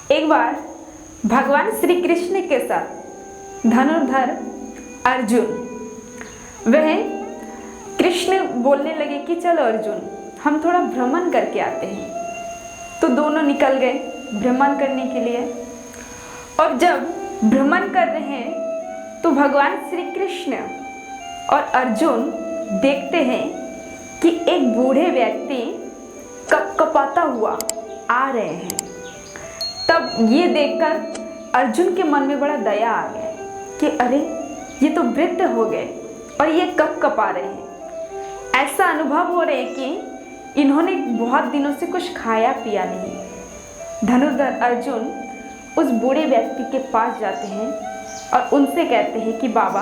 एक बार भगवान श्री कृष्ण के साथ धनुर्धर अर्जुन, वह कृष्ण बोलने लगे कि चलो अर्जुन हम थोड़ा भ्रमण करके आते हैं। तो दोनों निकल गए भ्रमण करने के लिए। और जब भ्रमण कर रहे हैं तो भगवान श्री कृष्ण और अर्जुन देखते हैं कि एक बूढ़े व्यक्ति कपकपाता हुआ आ रहे हैं। तब ये देखकर अर्जुन के मन में बड़ा दया आ गया कि अरे ये तो वृद्ध हो गए और ये कपकपा रहे हैं। ऐसा अनुभव हो रहा है कि इन्होंने बहुत दिनों से कुछ खाया पिया नहीं। धनुर्धर अर्जुन उस बूढ़े व्यक्ति के पास जाते हैं और उनसे कहते हैं कि बाबा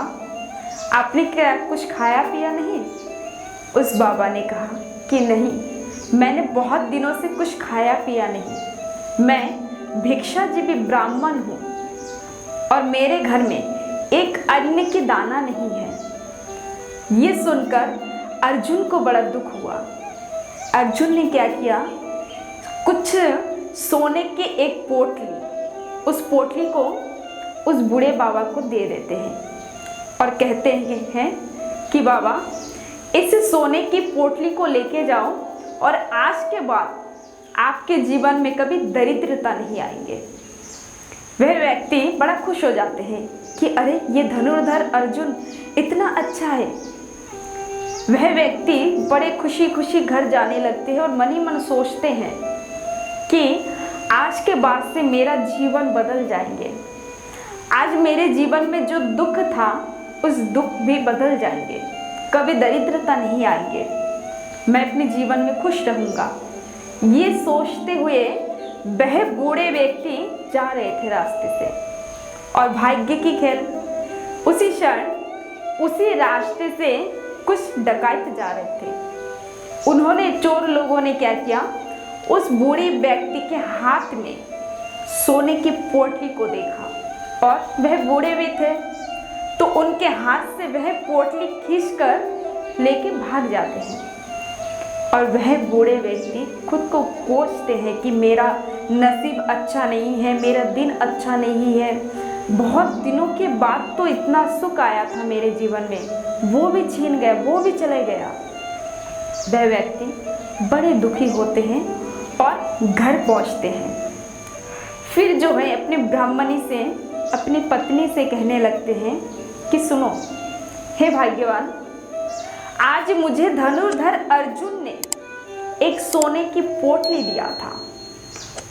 आपने क्या कुछ खाया पिया नहीं? उस बाबा ने कहा कि नहीं, मैंने बहुत दिनों से कुछ खाया पिया नहीं। मैं भिक्षाजीवी ब्राह्मण हूँ और मेरे घर में एक अन्न की दाना नहीं है। ये सुनकर अर्जुन को बड़ा दुख हुआ। अर्जुन ने क्या किया, कुछ सोने के एक पोटली, उस पोटली को उस बूढ़े बाबा को दे देते हैं और कहते हैं कि बाबा इस सोने की पोटली को लेके जाओ और आज के बाद आपके जीवन में कभी दरिद्रता नहीं आएंगे। वह व्यक्ति बड़ा खुश हो जाते हैं कि अरे ये धनुर्धर अर्जुन इतना अच्छा है। वह व्यक्ति बड़े खुशी खुशी घर जाने लगते हैं और मन ही मन सोचते हैं कि आज के बाद से मेरा जीवन बदल जाएंगे। आज मेरे जीवन में जो दुख था उस दुख भी बदल जाएंगे, कभी दरिद्रता नहीं आएंगे, मैं अपने जीवन में खुश रहूँगा। ये सोचते हुए वह बूढ़े व्यक्ति जा रहे थे रास्ते से और भाग्य की खेल उसी क्षण उसी रास्ते से कुछ डकैत जा रहे थे। उन्होंने, चोर लोगों ने क्या किया, उस बूढ़े व्यक्ति के हाथ में सोने की पोटली को देखा और वह बूढ़े भी थे तो उनके हाथ से वह पोटली खींचकर लेके भाग जाते हैं। और वह बूढ़े व्यक्ति खुद को कोसते हैं कि मेरा नसीब अच्छा नहीं है, मेरा दिन अच्छा नहीं है, बहुत दिनों के बाद तो इतना सुख आया था मेरे जीवन में, वो भी छीन गया, वो भी चले गया। वह व्यक्ति बड़े दुखी होते हैं और घर पहुंचते हैं। फिर जो है अपने ब्राह्मणी से, अपनी पत्नी से कहने लगते हैं कि सुनो हे भाग्यवान, आज मुझे धनुर्धर अर्जुन ने एक सोने की पोटली दिया था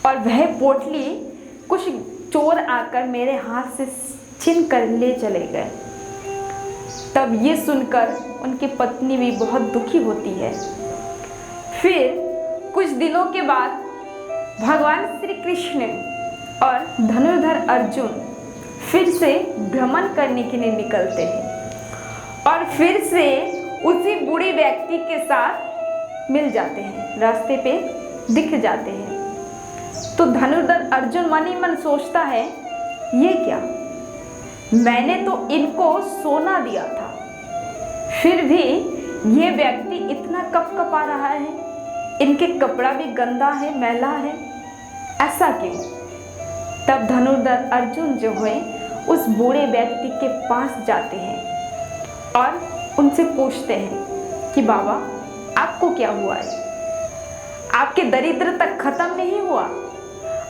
और वह पोटली कुछ चोर आकर मेरे हाथ से छीन कर ले चले गए। तब ये सुनकर उनकी पत्नी भी बहुत दुखी होती है। फिर कुछ दिनों के बाद भगवान श्री कृष्ण और धनुर्धर अर्जुन फिर से भ्रमण करने के लिए निकलते हैं और फिर से उसी बूढ़े व्यक्ति के साथ मिल जाते हैं, रास्ते पे दिख जाते हैं। तो धनुर्धर अर्जुन मन ही मन सोचता है ये क्या, मैंने तो इनको सोना दिया था, फिर भी ये व्यक्ति इतना कपकपा रहा है, इनके कपड़ा भी गंदा है, मैला है, ऐसा क्यों? तब धनुर्धर अर्जुन जो है उस बूढ़े व्यक्ति के पास जाते हैं और उनसे पूछते हैं कि बाबा आपको क्या हुआ है, आपके दरिद्र तक खत्म नहीं हुआ,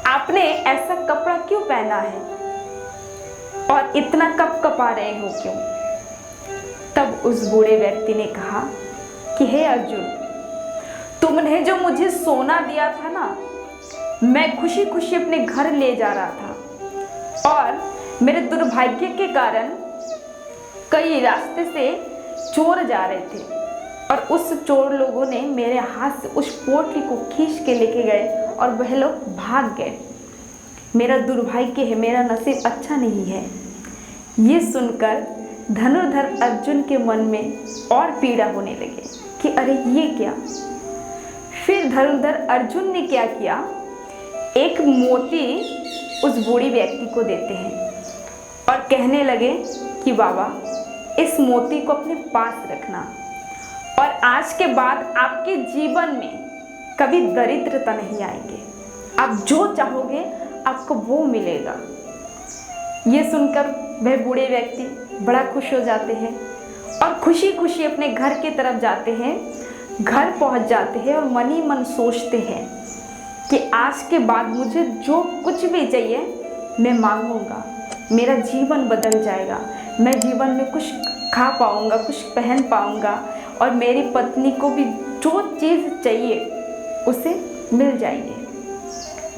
आपने ऐसा कपड़ा क्यों पहना है और इतना कपकपा रहे हो क्यों? तब उस बूढ़े व्यक्ति ने कहा कि हे अर्जुन, तुमने जो मुझे सोना दिया था ना, मैं खुशी खुशी अपने घर ले जा रहा था और मेरे दुर्भाग्य के कारण कई रास्ते से चोर जा रहे थे और उस चोर लोगों ने मेरे हाथ से उस पोटली को खींच के लेके गए और वह लोग भाग गए। मेरा दुर्भाग्य है, मेरा नसीब अच्छा नहीं है। ये सुनकर धनुर्धर अर्जुन के मन में और पीड़ा होने लगे कि अरे ये क्या। फिर धनुर्धर अर्जुन ने क्या किया, एक मोती उस बूढ़ी व्यक्ति को देते हैं और कहने लगे कि बाबा इस मोती को अपने पास रखना और आज के बाद आपके जीवन में कभी दरिद्रता नहीं आएंगे, आप जो चाहोगे आपको वो मिलेगा। ये सुनकर वह बूढ़े व्यक्ति बड़ा खुश हो जाते हैं और खुशी खुशी अपने घर की तरफ जाते हैं। घर पहुंच जाते हैं और मन ही मन सोचते हैं कि आज के बाद मुझे जो कुछ भी चाहिए मैं मांगूंगा, मेरा जीवन बदल जाएगा, मैं जीवन में कुछ खा पाऊंगा, कुछ पहन पाऊंगा और मेरी पत्नी को भी जो चीज़ चाहिए उसे मिल जाएंगे।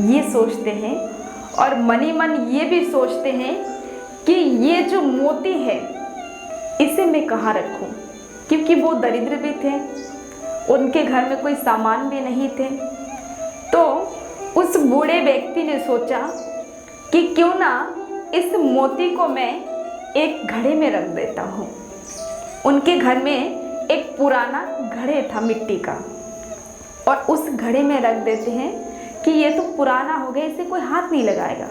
ये सोचते हैं और मन ही मन ये भी सोचते हैं कि ये जो मोती है इसे मैं कहाँ रखूं, क्योंकि वो दरिद्र भी थे, उनके घर में कोई सामान भी नहीं थे। तो उस बूढ़े व्यक्ति ने सोचा कि क्यों ना इस मोती को मैं एक घड़े में रख देता हूँ। उनके घर में एक पुराना घड़े था मिट्टी का, और उस घड़े में रख देते हैं कि ये तो पुराना हो गया, इसे कोई हाथ नहीं लगाएगा।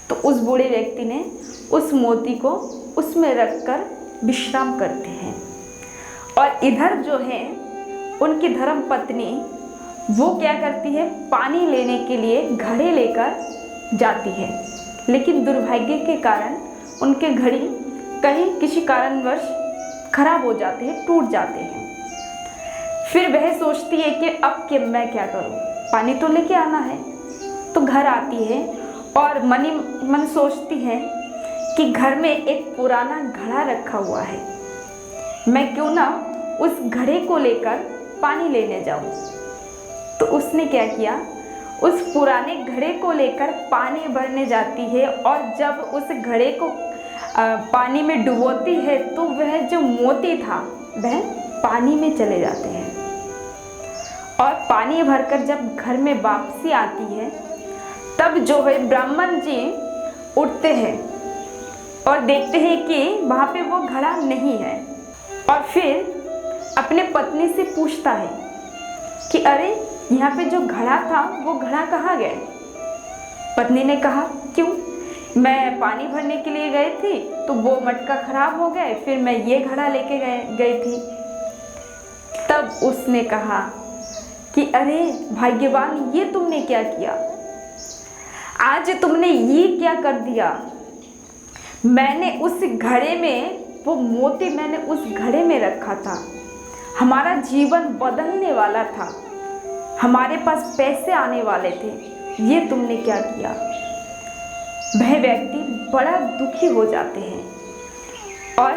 तो उस बूढ़े व्यक्ति ने उस मोती को उसमें रखकर विश्राम करते हैं। और इधर जो है उनकी धर्म पत्नी वो क्या करती है, पानी लेने के लिए घड़े लेकर जाती है, लेकिन दुर्भाग्य के कारण उनके घड़ी कहीं किसी कारणवश खराब हो जाते हैं, टूट जाते हैं। फिर वह सोचती है कि अब कि मैं क्या करूं, पानी तो लेके आना है। तो घर आती है और मन ही मन सोचती है कि घर में एक पुराना घड़ा रखा हुआ है, मैं क्यों ना उस घड़े को लेकर पानी लेने जाऊं। तो उसने क्या किया, उस पुराने घड़े को लेकर पानी भरने जाती है और जब उस घड़े को पानी में डुबोती है तो वह जो मोती था वह पानी में चले जाते हैं। और पानी भरकर जब घर में वापसी आती है तब जो है ब्राह्मण जी उठते हैं और देखते हैं कि वहाँ पे वो घड़ा नहीं है। और फिर अपने पत्नी से पूछता है कि अरे यहाँ पे जो घड़ा था वो घड़ा कहाँ गया। पत्नी ने कहा क्यों, मैं पानी भरने के लिए गई थी तो वो मटका खराब हो गए, फिर मैं ये घड़ा लेके गई थी। तब उसने कहा कि अरे भाग्यवान, ये तुमने क्या किया, आज तुमने ये क्या कर दिया। मैंने उस घड़े में वो मोती मैंने उस घड़े में रखा था, हमारा जीवन बदलने वाला था, हमारे पास पैसे आने वाले थे, ये तुमने क्या किया। वह व्यक्ति बड़ा दुखी हो जाते हैं। और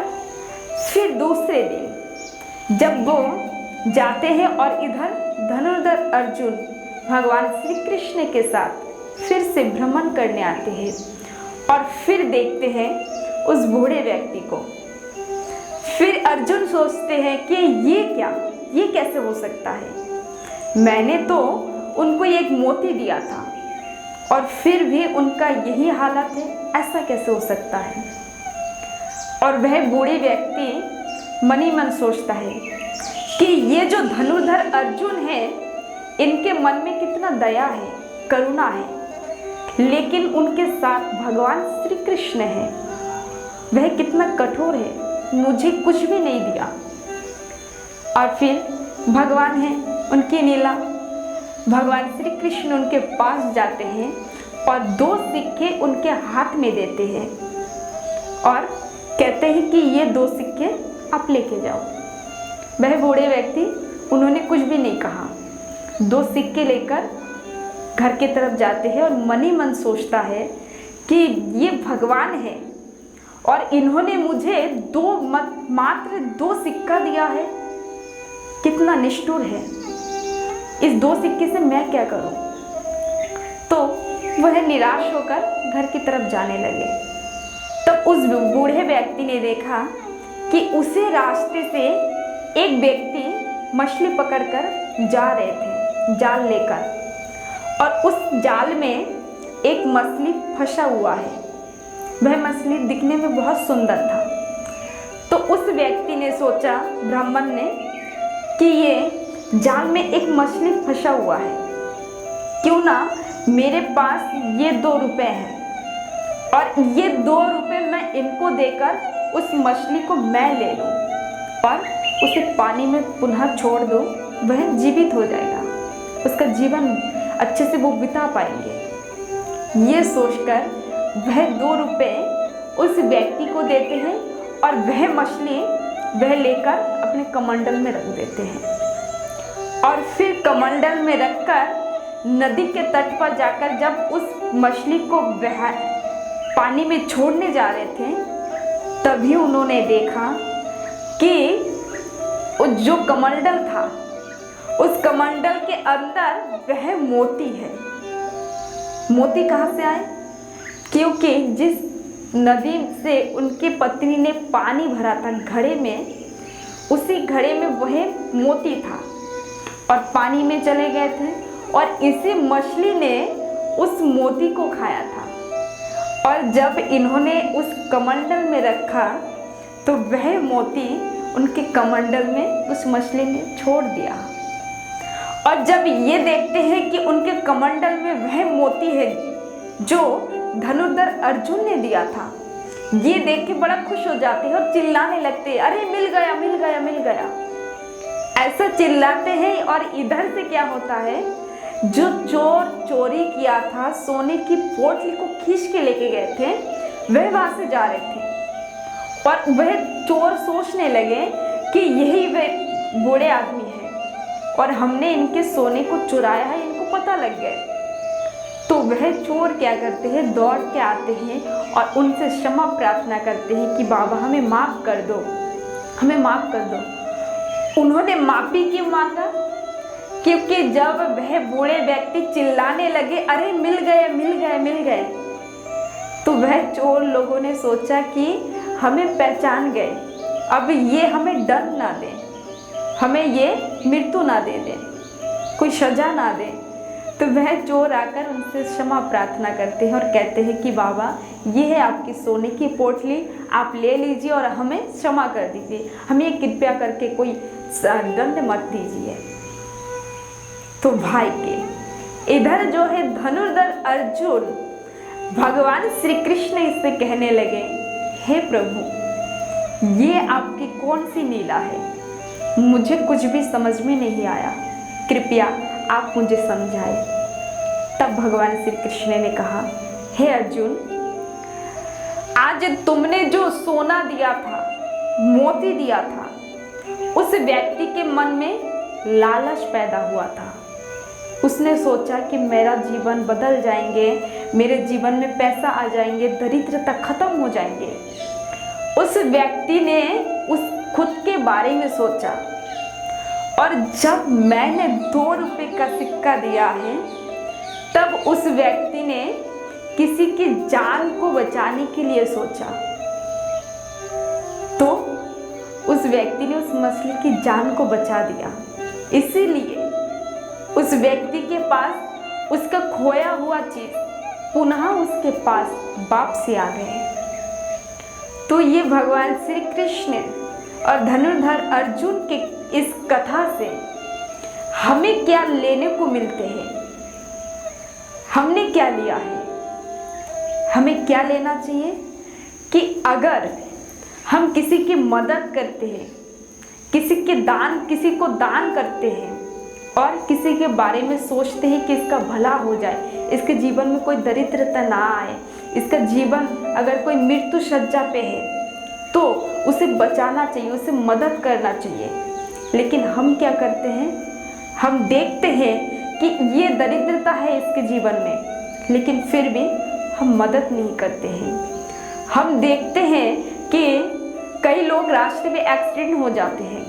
फिर दूसरे दिन जब वो जाते हैं और इधर धनुर्धर अर्जुन भगवान श्री कृष्ण के साथ फिर से भ्रमण करने आते हैं और फिर देखते हैं उस बूढ़े व्यक्ति को। फिर अर्जुन सोचते हैं कि ये क्या, ये कैसे हो सकता है, मैंने तो उनको एक मोती दिया था और फिर भी उनका यही हालत है, ऐसा कैसे हो सकता है। और वह बूढ़े व्यक्ति मन ही मन सोचता है कि ये जो धनुर्धर अर्जुन है इनके मन में कितना दया है, करुणा है, लेकिन उनके साथ भगवान श्री कृष्ण है, वह कितना कठोर है, मुझे कुछ भी नहीं दिया। और फिर भगवान है उनकी लीला, भगवान श्री कृष्ण उनके पास जाते हैं और 2 सिक्के उनके हाथ में देते हैं और कहते हैं कि ये 2 सिक्के आप लेके जाओ। वह बूढ़े व्यक्ति उन्होंने कुछ भी नहीं कहा, 2 सिक्के लेकर घर की तरफ जाते हैं और मन ही मन सोचता है कि ये भगवान है और इन्होंने मुझे मात्र 2 सिक्का दिया है, कितना निष्ठुर है, इस 2 सिक्के से मैं क्या करूं। तो वह निराश होकर घर की तरफ जाने लगे। तब उस बूढ़े व्यक्ति ने देखा कि उसे रास्ते से एक व्यक्ति मछली पकड़कर जा रहे थे जाल लेकर, और उस जाल में एक मछली फंसा हुआ है। वह मछली दिखने में बहुत सुंदर था। तो उस व्यक्ति ने सोचा, ब्राह्मण ने, कि ये जाल में एक मछली फंसा हुआ है, क्यों ना मेरे पास ये 2 रुपए हैं और ये 2 रुपए मैं इनको देकर उस मछली को मैं ले लूँ और उसे पानी में पुनः छोड़ दूँ, वह जीवित हो जाएगा, उसका जीवन अच्छे से वो बिता पाएंगे। ये सोचकर वह 2 रुपए उस व्यक्ति को देते हैं और वह मछली वह लेकर अपने कमंडल में रख देते हैं। और फिर कमंडल में रखकर नदी के तट पर जाकर जब उस मछली को पानी में छोड़ने जा रहे थे, तभी उन्होंने देखा कि जो कमंडल था, उस कमंडल के अंदर वह मोती है। मोती कहाँ से आए? क्योंकि जिस नदी से उनकी पत्नी ने पानी भरा था घड़े में, उसी घड़े में वह मोती था और पानी में चले गए थे और इसी मछली ने उस मोती को खाया था। और जब इन्होंने उस कमंडल में रखा तो वह मोती उनके कमंडल में उस मछली ने छोड़ दिया। और जब ये देखते हैं कि उनके कमंडल में वह मोती है जो धनुर्धर अर्जुन ने दिया था, ये देख के बड़ा खुश हो जाते हैं और चिल्लाने लगते हैं, अरे मिल गया मिल गया मिल गया, ऐसा चिल्लाते हैं। और इधर से क्या होता है, जो चोर चोरी किया था, सोने की पोटली को खींच के लेके गए थे, वह वहां से जा रहे थे और वह चोर सोचने लगे कि यही वह बूढ़े आदमी है और हमने इनके सोने को चुराया है, इनको पता लग गया। तो वह चोर क्या करते हैं, दौड़ के आते हैं और उनसे क्षमा प्रार्थना करते हैं कि बाबा हमें माफ़ कर दो, हमें माफ़ कर दो। उन्होंने माफ़ी क्यों मांगा? क्योंकि जब वह बूढ़े व्यक्ति चिल्लाने लगे, अरे मिल गए मिल गए मिल गए, तो वह चोर लोगों ने सोचा कि हमें पहचान गए, अब ये हमें दंड ना दें, हमें ये मृत्यु ना दे दें, कोई सजा ना दें। तो वह चोर आकर उनसे क्षमा प्रार्थना करते हैं और कहते हैं कि बाबा ये है आपकी सोने की पोटली, आप ले लीजिए और हमें क्षमा कर दीजिए, हमें कृपया करके कोई दंड मत दीजिए। तो भाई के इधर जो है धनुर्धर अर्जुन, भगवान श्री कृष्ण इससे कहने लगे, हे प्रभु ये आपकी कौन सी लीला है, मुझे कुछ भी समझ में नहीं आया, कृपया आप मुझे समझाए। तब भगवान श्री कृष्ण ने कहा, हे अर्जुन आज तुमने जो सोना दिया था, मोती दिया था, उस व्यक्ति के मन में लालच पैदा हुआ था। उसने सोचा कि मेरा जीवन बदल जाएंगे, मेरे जीवन में पैसा आ जाएंगे, दरिद्रता खत्म हो जाएंगे। उस व्यक्ति ने उस खुद के बारे में सोचा और जब मैंने 2 रुपए का सिक्का दिया है, तब उस व्यक्ति ने किसी की जान को बचाने के लिए सोचा, तो उस व्यक्ति ने उस मछली की जान को बचा दिया। इसीलिए उस व्यक्ति के पास उसका खोया हुआ चीज पुनः उसके पास वापसी आ गए। तो ये भगवान श्री कृष्ण और धनुर्धर अर्जुन के इस कथा से हमें क्या लेने को मिलते हैं, हमने क्या लिया है, हमें क्या लेना चाहिए कि अगर हम किसी की मदद करते हैं, किसी को दान करते हैं और किसी के बारे में सोचते हैं कि इसका भला हो जाए, इसके जीवन में कोई दरिद्रता ना आए, इसका जीवन अगर कोई मृत्यु शज्या पे है तो उसे बचाना चाहिए, उसे मदद करना चाहिए। लेकिन हम क्या करते हैं, हम देखते हैं कि ये दरिद्रता है इसके जीवन में, लेकिन फिर भी हम मदद नहीं करते हैं। हम देखते हैं कि कई लोग रास्ते में एक्सीडेंट हो जाते हैं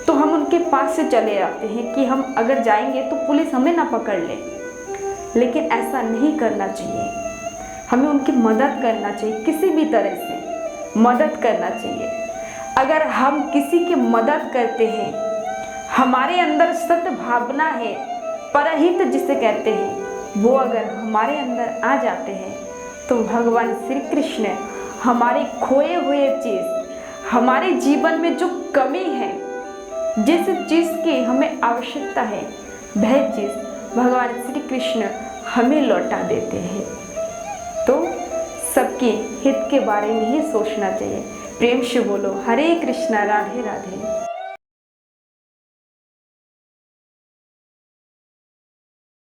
तो हम उनके पास से चले जाते हैं कि हम अगर जाएंगे तो पुलिस हमें ना पकड़ ले, लेकिन ऐसा नहीं करना चाहिए। हमें उनकी मदद करना चाहिए, किसी भी तरह से मदद करना चाहिए। अगर हम किसी की मदद करते हैं, हमारे अंदर सत भावना है, परहित जिसे कहते हैं, वो अगर हमारे अंदर आ जाते हैं तो भगवान श्री कृष्ण हमारे खोए हुए चीज़, हमारे जीवन में जो कमी है, जिस चीज़ की हमें आवश्यकता है, वह चीज़ भगवान श्री कृष्ण हमें लौटा देते हैं। तो सबके हित के बारे में ही सोचना चाहिए। प्रेम से बोलो हरे कृष्णा, राधे राधे।